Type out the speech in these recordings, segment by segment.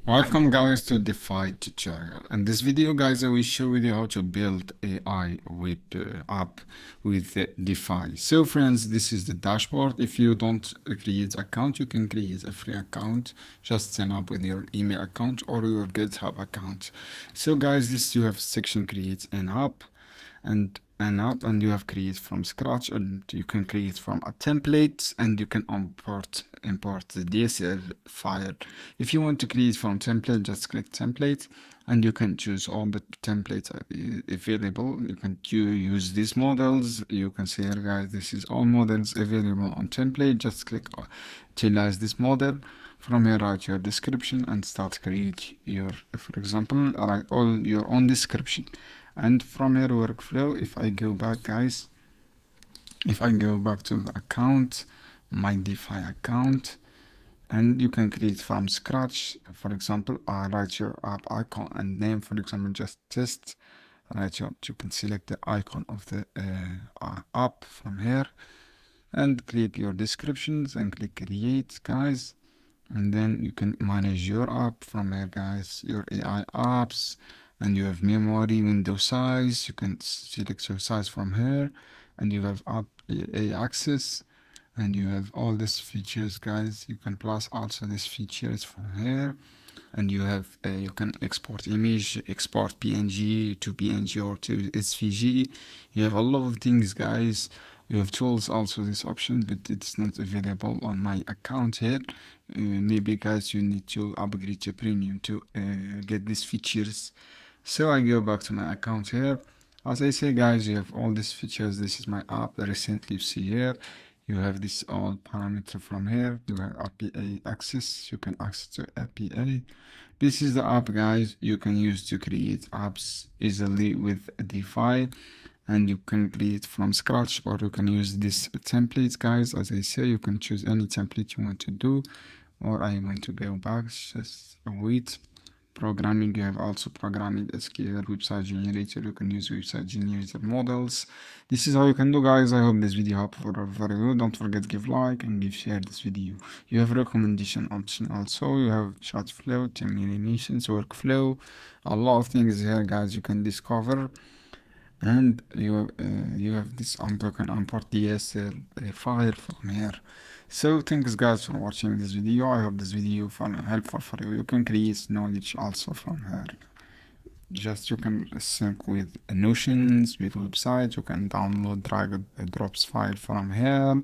Welcome guys to Dify tutorial. In this video guys I will show you how to build AI web app with Dify. So friends, this is the dashboard. If you don't create account, you can create a free account. Just sign up with your email account or your GitHub account. So guys, this you have section create an app and you have create from scratch, and you can create from a template, and you can import the DSL file. If you want to create from template, just click template and you can choose all the templates available. You can use these models. You can see here guys, this is all models available on template. Just click utilize this model. From here, write your description and start create your, for example, write all your own description. And from here workflow, if I go back guys, if I go back to the account, my Dify account, and you can create from scratch. For example, write your app icon and name, for example, just test. You can select the icon of the app from here and click your descriptions and click create guys. And then you can manage your app from here guys, your AI apps, and you have memory, window size. You can select your size from here, and you have app access, and you have all these features guys. You can plus also these features from here, and you have you can export image, export PNG to PNG or to SVG. You have a lot of things guys. You have tools also, this option, but it's not available on my account here. Maybe guys you need to upgrade to premium to get these features. So I go back to my account here. As I say guys, you have all these features. This is my app that recently you see here. You have this all parameter from here. You have API access. You can access to API. This is the app guys you can use to create apps easily with Dify, and you can create from scratch, or you can use this templates guys. As I say, you can choose any template you want to do, or I want to go back, just wait. Programming, you have also programming SQL, website generator. You can use website generator models. This is how you can do guys. I hope this video helpful for you. Don't forget to give like and give share this video. You have recommendation option also. You have chat flow, team animations, workflow, a lot of things here guys you can discover. And you have this unbroken import DSL file from here. So thanks guys for watching this video. I hope this video found helpful for you. You can create knowledge also from here. Just you can sync with Notions, with website. You can download drag and drops file from here.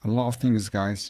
A lot of things guys.